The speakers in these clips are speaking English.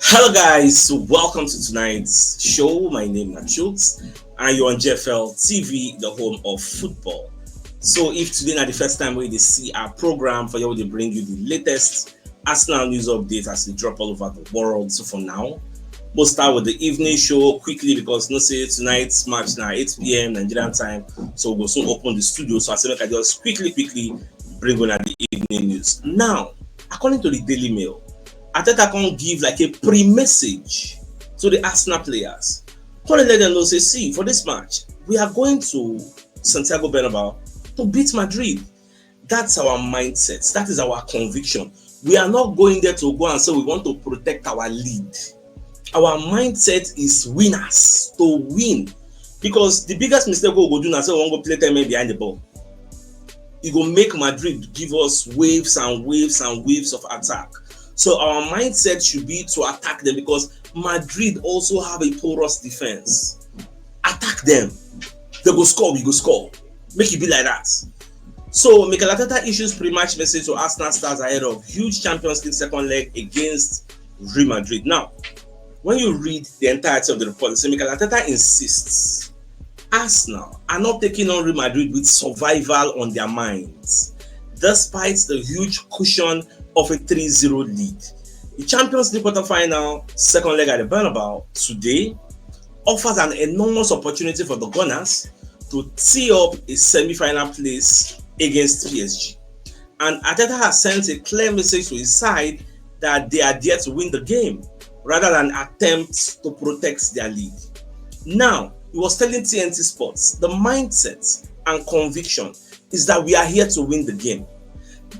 Hello guys, so welcome to tonight's show. My name is CHUKS and you're on JFL TV, the home of football. So if today is the first time we see our program, for you to bring you the latest Arsenal news updates as they drop all over the world. So for now, we'll start with the evening show quickly because no say tonight's match now 8 p.m. Nigerian time. So we'll soon open the studio. So I said I just quickly bring on the evening news. Now, according to the Daily Mail, Arteta can give like a pre-message to the Arsenal players. Can let them know, say, see, for this match, we are going to Santiago Bernabeu to beat Madrid. That's our mindset. That is our conviction. We are not going there to go and say we want to protect our lead. Our mindset is winners, to win. Because the biggest mistake we will do now is we want to play 10 men behind the ball. It will make Madrid give us waves and waves and waves of attack. So our mindset should be to attack them because Madrid also have a porous defense. Attack them. They go score, we go score. Make it be like that. So Mikel Arteta issues pre-match message to Arsenal stars ahead of huge Champions League second leg against Real Madrid. Now, when you read the entirety of the report, they say Mikel Arteta insists Arsenal are not taking on Real Madrid with survival on their minds, despite the huge cushion of a 3-0 lead. The Champions League quarter-final second leg at the Bernabeu today offers an enormous opportunity for the Gunners to tee up a semi-final place against PSG. And Arteta has sent a clear message to his side that they are there to win the game rather than attempt to protect their lead. Now, he was telling TNT Sports, the mindset and conviction is that we are here to win the game.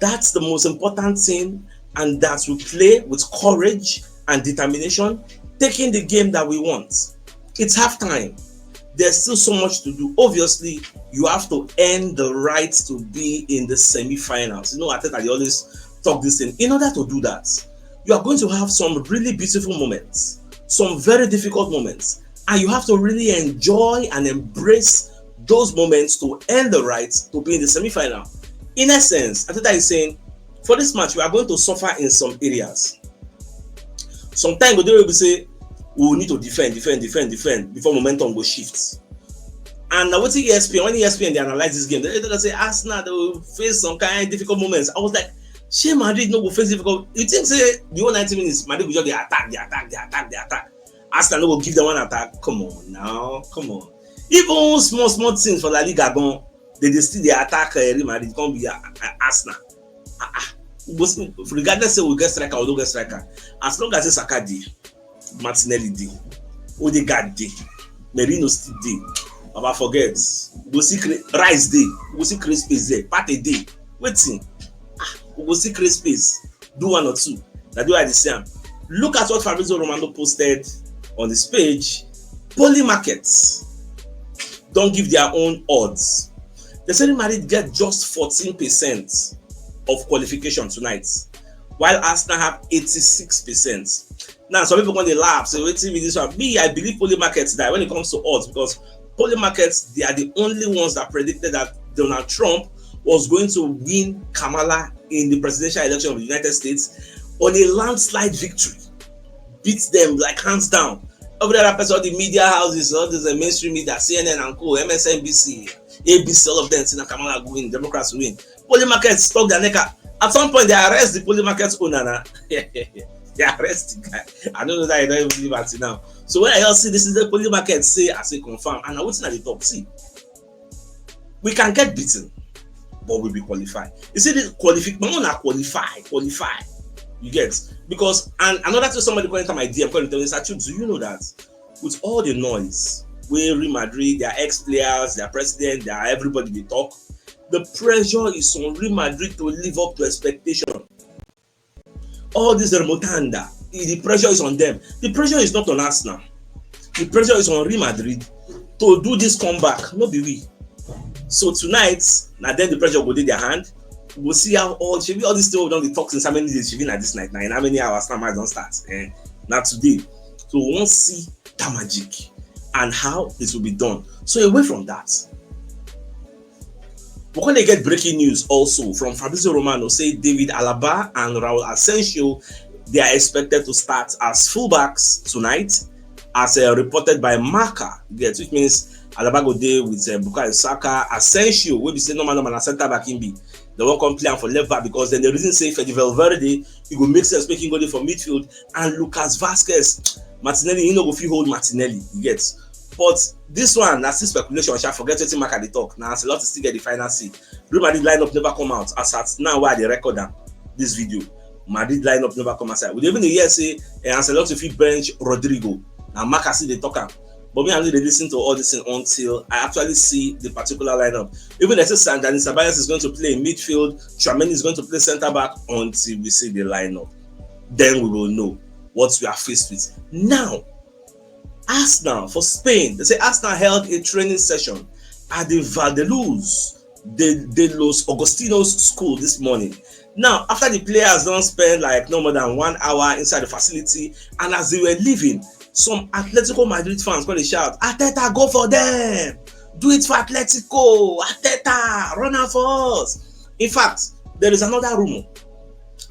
That's the most important thing, and that we play with courage and determination, taking the game that we want. It's halftime. There's still so much to do. Obviously, you have to earn the right to be in the semi-finals. You know, I think I always talk this thing. In order to do that, you are going to have some really beautiful moments, some very difficult moments, and you have to really enjoy and embrace those moments to earn the right to be in the semi-final. In essence, Arteta is saying, for this match, we are going to suffer in some areas. Sometimes we will say, we will need to defend before momentum will shift. And now, what's ESPN? When ESPN they analyze this game, they say Arsenal they will face some kind of difficult moments. I was like, shame Madrid no go face difficult. You think say the whole 90 minutes, Madrid will just attack. Arsenal no go give them one attack. Come on now, come on. Even small things for La Liga gone. They still they attack Real Madrid. It can't be Arsenal. Regardless say we get striker or don't get striker, as long as it's Saka day, Martinelli day, Odegaard day, Merino still day. Baba forget. We go see Rice day. We go see create space there. Partey day. Waiting. We go see create space. Do one or two. That's why I say. Look at what Fabrizio Romano posted on this page. Poly markets don't give their own odds. The Real Madrid get just 14% of qualification tonight, while Arsenal have 86%. Now, some people want to laugh, so waiting with this one. Me, I believe poly markets die when it comes to odds because poly markets, they are the only ones that predicted that Donald Trump was going to win Kamala in the presidential election of the United States on a landslide victory. Beat them like hands down. Every other person, all the media houses, all the mainstream media, CNN and co, MSNBC, ABC, all of them saying Kamala will win, Democrats will win. Poly markets stuck their neck. At some point, they arrest the poly markets owner. They arrest the guy. I don't know that I don't even believe it now. So when I all see this is the poly market say as a confirm, and I'm waiting at the top. See, we can get beaten, but we'll be qualified. You see, this qualify. You get, because and another thing somebody calling to my DM calling to me, do you know that with all the noise where Real Madrid, their ex-players, their president, their everybody they talk, the pressure is on Real Madrid to live up to expectation. All this remotanda, the pressure is on them. The pressure is not on us now. The pressure is on Real Madrid to do this comeback, not be we. So tonight, now then the pressure will go in their hand. We'll see how all these things done the talks in how many days at this night now, in how many hours now don't start. Not today. So we won't see that magic and how it will be done. So away from that, We're going to get breaking news also from Fabrizio Romano. Say David Alaba and Raul Asensio, they are expected to start as fullbacks tonight, as reported by Marca. Which means Alaba go there with Bukayo Saka. Asensio will be saying normal center back in B. They won't come play for left back because then the reason say Fede Valverde, it will make sense making go there for midfield, and Lucas Vazquez, Martinelli, no go fit hold Martinelli. You get. But this one, that's still speculation. I shall forget what Mark at the talk. Now, Ancelotti still get the final seat. Real Madrid lineup never come out. As at now, why they record this video, Madrid lineup never come outside. We even hear say Ancelotti fit bench Rodrigo. Now, Mark has seen the talker. But me and they listen to all this thing until I actually see the particular lineup. Even as Dani Ceballos is going to play in midfield, Tchouaméni is going to play centre back until we see the lineup. Then we will know what we are faced with. Now, Arsenal for Spain. They say Arsenal held a training session at the Valdeluz de los Agustinos school this morning. Now, after the players don't spend like no more than 1 hour inside the facility, and as they were leaving, some Atletico Madrid fans going to shout, "Arteta, go for them! Do it for Atletico! Arteta, run out for us!" In fact, there is another rumor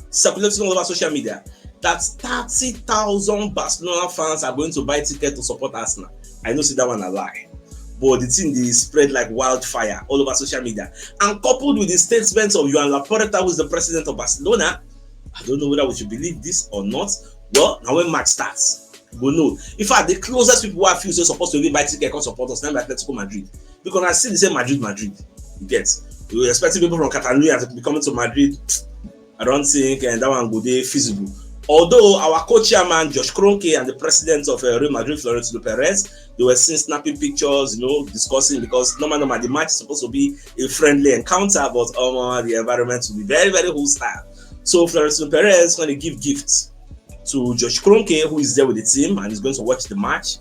circulating all over social media that 30,000 Barcelona fans are going to buy tickets to support Arsenal. I know see that one a lie, but the thing they spread like wildfire all over social media. And coupled with the statements of Joan Laporta, who is the president of Barcelona, I don't know whether we should believe this or not. Well, now when match starts, we'll know. In fact, the closest people who are few supposed to even buy tickets can support us, now Atletico Madrid. Because I see the same Madrid. You get. We're expecting people from Catalonia to be coming to Madrid. I don't think that one go there feasible. Although our co-chairman Josh Kroenke and the president of Real Madrid, Florentino Perez, they were seen snapping pictures, discussing, because normal the match is supposed to be a friendly encounter, but the environment will be very, very hostile. So Florentino Perez is going to give gifts to Josh Kroenke, who is there with the team and is going to watch the match.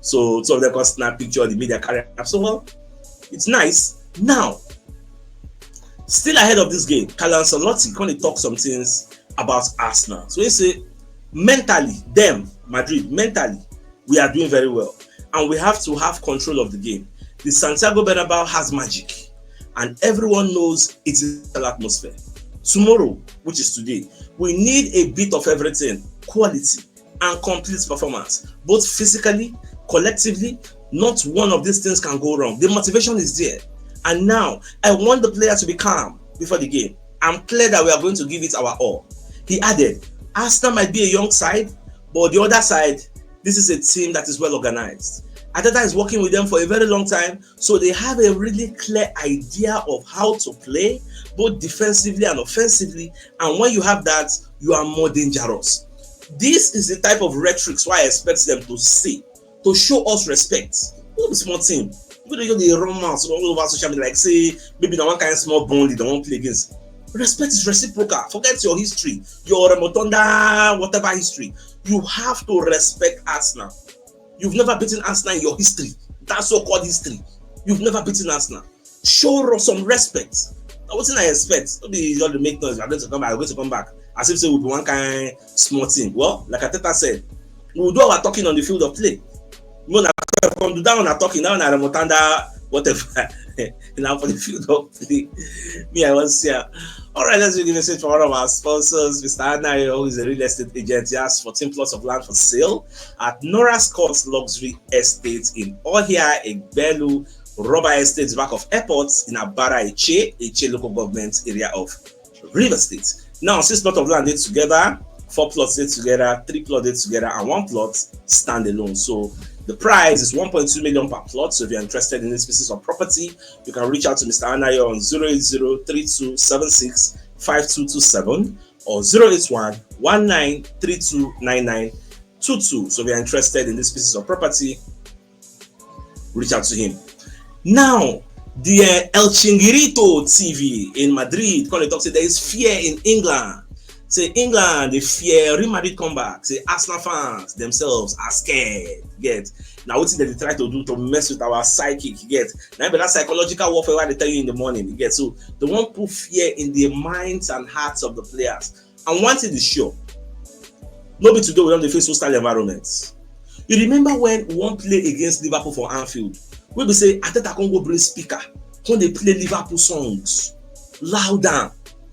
So two of them can snap picture, the media carry up. So well, it's nice. Now, still ahead of this game, Carlo Ancelotti going to talk some things about Arsenal. So he say, mentally, Madrid, we are doing very well, and we have to have control of the game. The Santiago Bernabeu has magic, and everyone knows it is an atmosphere. Tomorrow, which is today, we need a bit of everything, quality and complete performance, both physically, collectively. Not one of these things can go wrong. The motivation is there, and now I want the player to be calm before the game. I'm clear that we are going to give it our all. He added, Arsenal might be a young side, but the other side, this is a team that is well organized. Arteta is working with them for a very long time, so they have a really clear idea of how to play, both defensively and offensively. And when you have that, you are more dangerous. This is the type of rhetoric I expect them to say, to show us respect. Not a small team. People don't the run mouths all over social media, like say maybe the one kind of small bone they don't play against. Respect is reciprocal. Forget your history, your Remotonda, whatever history. You have to respect Arsenal. You've never beaten Arsenal in your history. That's so-called history. You've never beaten Arsenal. Show us some respect. Now, what I expect? Maybe you all make noise. I'm going to come back. As if say we'll be one kind small team. Well, like Arteta said, we will do our talking on the field of play. You know, come do that on our talking now on our Remotanda, whatever. Now for the field of play. Me, I was here. All right, let's give a message for one of our sponsors, Mr. Anayo, who is a real estate agent. He has 14 plots of land for sale at Nora's Court Luxury Estate in Ohia, Egbelu, Rubber Estates, back of airports in Abara, Eche local government area of River State. Now, 6 plots of land did together, 4 plots did together, 3 plots did together, and 1 plot standalone. So the price is 1.2 million per plot. So if you're interested in this piece of property, you can reach out to Mr. Anayo on 08032765227 or 08119329922. So if you're interested in this piece of property, reach out to him. Now, the El Chinguirito TV in Madrid, when they talk, say there is fear in England. Say England, they fear Real Madrid come back. Say Arsenal fans themselves are scared. Get now what they try to do to mess with our psychic. Get now, but that psychological warfare what they tell you in the morning. Get so they won't put fear in the minds and hearts of the players. And one thing is sure, nobody today we don't face hostile environments. You remember when one play against Liverpool for Anfield, we be say Arteta can go bring speaker when they play Liverpool songs louder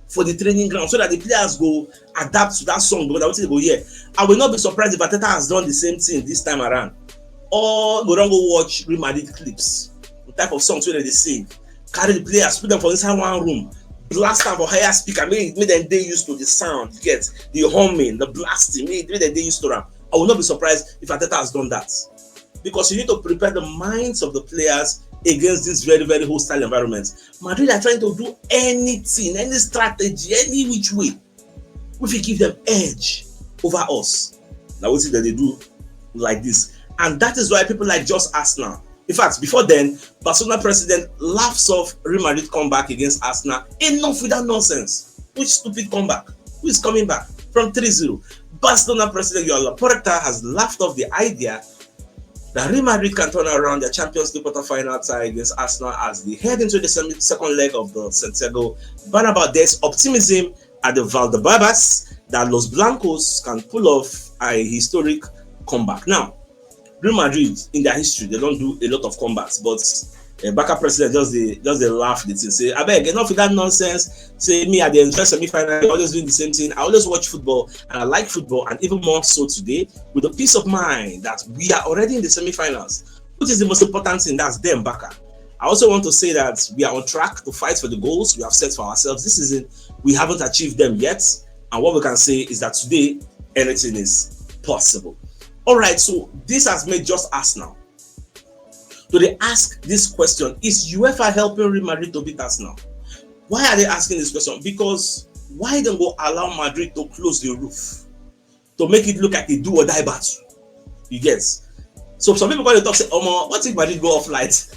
for the training ground so that the players go adapt to that song because they go hear. I will not be surprised if Arteta has done the same thing this time around. Or we don't go watch Real Madrid clips, the type of songs where they sing, carry the players, put them for inside one room, blast them for higher speaker, make them they used to the sound, you get the humming, the blasting, make them they used to them. I will not be surprised if Arteta has done that because you need to prepare the minds of the players against this very, very hostile environment. Madrid are trying to do anything, any strategy, any which way. We will give them edge over us. Now we see that they do like this. And that is why people like just Arsenal. In fact, before then, Barcelona president laughs off Real Madrid comeback against Arsenal. Enough with that nonsense. Which stupid comeback? Who is coming back from 3-0? Barcelona president Arteta has laughed off the idea that Real Madrid can turn around their Champions League quarter-final tie against Arsenal as they head into the second leg of the Santiago Bernabeu. There's optimism at the Valdebebas that Los Blancos can pull off a historic comeback. Now, Real Madrid, in their history, they don't do a lot of comebacks, but Barca president just they laugh the thing, say, I beg, enough with that nonsense. Say me at the entire semi-final, always doing the same thing. I always watch football and I like football, and even more so today, with the peace of mind that we are already in the semi-finals, which is the most important thing. That's them, Barca. I also want to say that we are on track to fight for the goals we have set for ourselves this season. We haven't achieved them yet, and what we can say is that today anything is possible. All right, so this has made just Arsenal. So they ask this question: is UEFA helping Real Madrid to beat Arsenal? Why are they asking this question? Because why don't go allow Madrid to close the roof to make it look like a do or die battle? You get? So some people going to talk say, "Oh, what if Madrid go off light?"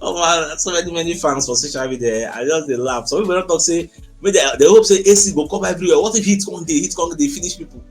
Oh man, so many fans for social media. I just they laugh. Some people don't talk say, maybe they hope say AC go come everywhere. What if hits one day, they finish people?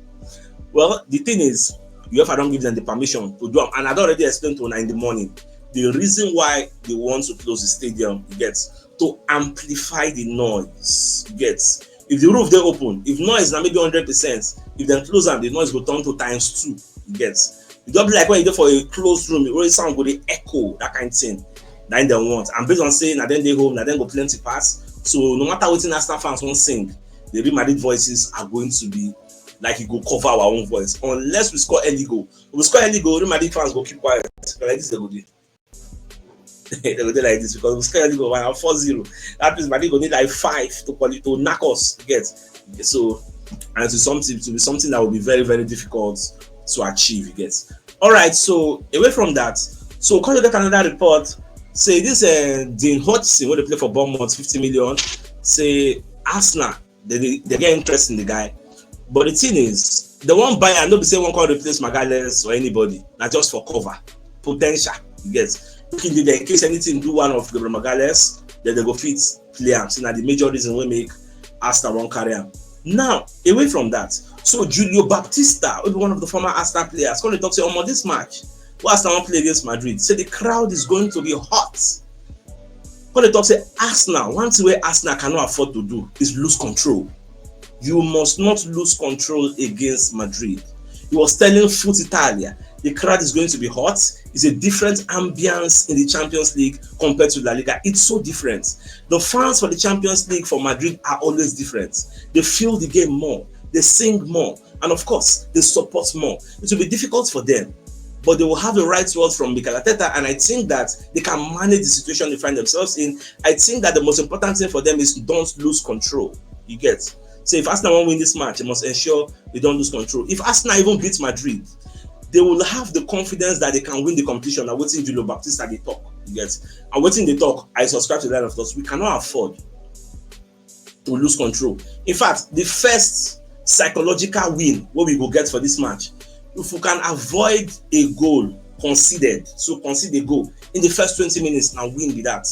Well, the thing is, UEFA don't give them the permission to do it. And I'd already explained to Una in the morning the reason why they want to close the stadium, you get, to amplify the noise, you get. If the roof they open, if noise now maybe 100%, if they close them, the noise will turn to ×2, you get. You don't be like when you go for a closed room, it always sound good, they echo, that kind of thing. That they want. And based on saying that then they home, that then go plenty pass. So no matter what Arsenal fans won't sing, the Real Madrid voices are going to be like it go cover our own voice. Unless we score early goal. If we score early goal, Real Madrid fans go keep quiet. Like this they go do. They go do like this because we score early goal, 4-0. That means Madrid go need like 5 to knock us. Get so, and to be something that will be very, very difficult to achieve. You get. All right. So away from that, so can you get another report? Say this Dean Hodgson, when they play for Bournemouth, 50 million. Say Arsenal, they get interest in the guy. But the thing is, the one buyer, and nobody say one can replace Magalhaes or anybody, not just for cover, potential. You get. In case anything do one of the Magalhaes, then they go fit player. So now the major reason we make Arsenal one career. Now, away from that, so Julio Baptista, one of the former Arsenal players, come to talk say, on this match, what Arsenal play against Madrid, say the crowd is going to be hot. When they talk say Arsenal, one thing where Arsenal cannot afford to do is lose control. You must not lose control against Madrid. He was telling Foot Italia, the crowd is going to be hot. It's a different ambience in the Champions League compared to La Liga. It's so different. The fans for the Champions League for Madrid are always different. They feel the game more. They sing more. And of course, they support more. It will be difficult for them, but they will have the right words from Mikel Arteta, and I think that they can manage the situation they find themselves in. I think that the most important thing for them is don't lose control. You get? So if Arsenal won't win this match, they must ensure they don't lose control. If Arsenal even beats Madrid, they will have the confidence that they can win the competition. And waiting Julio Baptista they talk. You get? And waiting they talk, I subscribe to that of thoughts. We cannot afford to lose control. In fact, the first psychological win what we will get for this match, if we can avoid a goal conceded, so concede a goal in the first 20 minutes and win with that.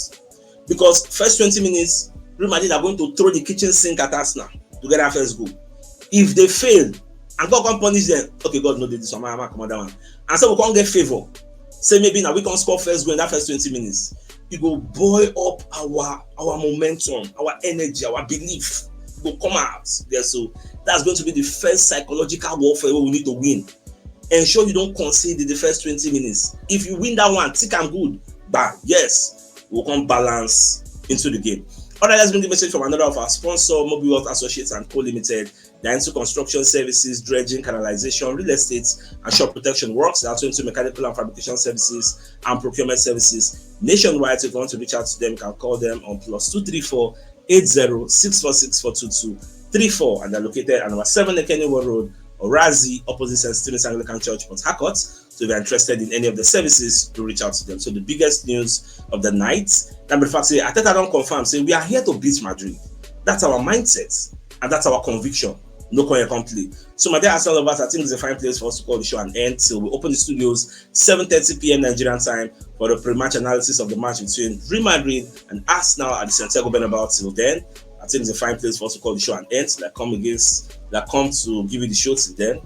Because first 20 minutes, Real Madrid are going to throw the kitchen sink at Arsenal to get our first goal. If they fail, and God can punish them, okay, God no did this one, I'm come on that one. And so we can't get favor. Say maybe now we can score first goal in that first 20 minutes. It will boil up our momentum, our energy, our belief. It will come out. Yeah, so that's going to be the first psychological warfare we need to win. Ensure you don't concede in the first 20 minutes. If you win that one, thick and good, But yes, we'll come balance into the game. All right, let's bring the message from another of our sponsor, Mobile Wealth Associates and Co. Limited. They're into construction services, dredging, canalization, real estate, and shop protection works. They're also into mechanical and fabrication services and procurement services nationwide. So if you want to reach out to them, you can call them on +234 80 and they're located at number 7 Kennywood Road, Orazi, opposite St. Stephen's Anglican Church, Port Harcourt. So if you're interested in any of the services, to reach out to them. So the biggest news of the night, number fact, say Arteta don't confirm, say we are here to beat Madrid. That's our mindset and that's our conviction. No coin complete. So my dear Arsenal lovers, I think it's a fine place for us to call the show and end. So we open the studios 7:30 p.m. Nigerian time for the pre-match analysis of the match between Real Madrid and Arsenal at the Santiago Bernabeu. Till then, I think it's a fine place for us to call the show and end. Come to give you the show till then.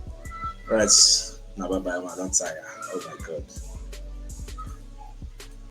All right, now bye bye, man. Don't tire. Oh my God.